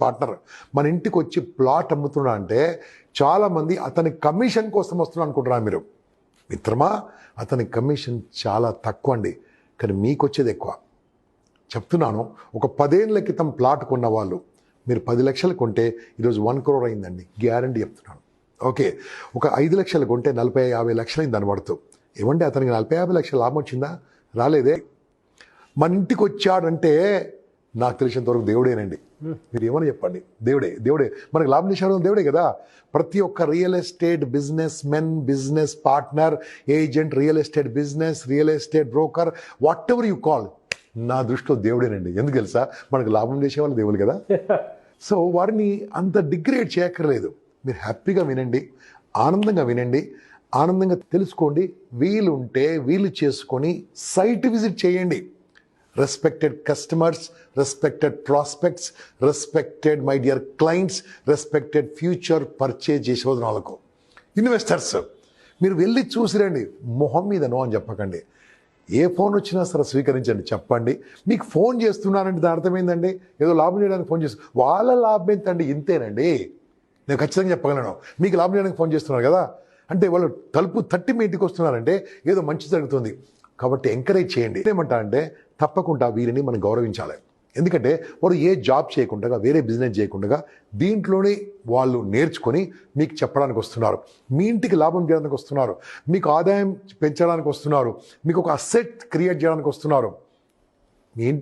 Partner మన ఇంటికి వచ్చి ప్లాట్ అమ్ముతున్నా అంటే చాలామంది అతని కమిషన్ కోసం వస్తున్నా అనుకుంటున్నారు మీరు. మిత్రమా, అతని కమిషన్ చాలా తక్కువ అండి, కానీ మీకు వచ్చేది ఎక్కువ. చెప్తున్నాను, ఒక 10 ఏళ్ల క్రితం ప్లాట్ కొన్న వాళ్ళు మీరు 10 లక్షలు కొంటే ఈరోజు 1 crore అయిందండి, గ్యారంటీ చెప్తున్నాను. ఓకే, ఒక 5 లక్షలు కొంటే 40-50 లక్షలు అయింది దాని పడుతూ. ఏమంటే అతనికి 40-50 లక్షల లాభం వచ్చిందా? రాలేదే. మన ఇంటికి వచ్చాడంటే నాకు తెలిసినంతవరకు దేవుడేనండి. మీరు ఏమని చెప్పండి, దేవుడే మనకు లాభం చేసేవాడు దేవుడే కదా. ప్రతి ఒక్క real estate business men, business partner, agent, real estate broker, what ever you call, నా దృష్టిలో దేవుడేనండి. ఎందుకు తెలుసా, మనకు లాభం చేసేవాళ్ళు దేవుడు కదా. సో వారిని అంత డిగ్రేడ్ చేయక్కర్లేదు. మీరు హ్యాపీగా వినండి, ఆనందంగా వినండి, ఆనందంగా తెలుసుకోండి. వీలుంటే వీలు చేసుకొని సైట్ విజిట్ చేయండి. Respected customers, respected prospects, respected my dear clients, respected future purchase చేసే వాళ్ళకు, ఇన్వెస్టర్స్, మీరు వెళ్ళి చూసిరండి. మొహం మీద నో అని చెప్పకండి. ఏ ఫోన్ వచ్చినా సరే స్వీకరించండి. చెప్పండి, మీకు ఫోన్ చేస్తున్నానంటే దాని అర్థమైందండి ఏదో లాభం చేయడానికి ఫోన్ చేస్తున్నారు. వాళ్ళ లాభం ఎంతండి? ఇంతేనండి. నేను ఖచ్చితంగా చెప్పగలను. మీకు లాభం చేయడానికి ఫోన్ చేస్తున్నారు కదా అంటే వాళ్ళు తలుపు తట్టి మీ ఇంటికి వస్తున్నారంటే ఏదో మంచి జరుగుతుంది. కాబట్టి ఎంకరేజ్ చేయండి. ఏమంటా అంటే తప్పకుండా వీరిని మనం గౌరవించాలి. ఎందుకంటే వారు ఏ జాబ్ చేయకుండా, వేరే బిజినెస్ చేయకుండా దీంట్లోనే వాళ్ళు నేర్చుకొని మీకు చెప్పడానికి వస్తున్నారు. మీ ఇంటికి లాభం చేయడానికి వస్తున్నారు, మీకు ఆదాయం పెంచడానికి వస్తున్నారు, మీకు ఒక అసెట్ క్రియేట్ చేయడానికి వస్తున్నారు. మీ ఇంటి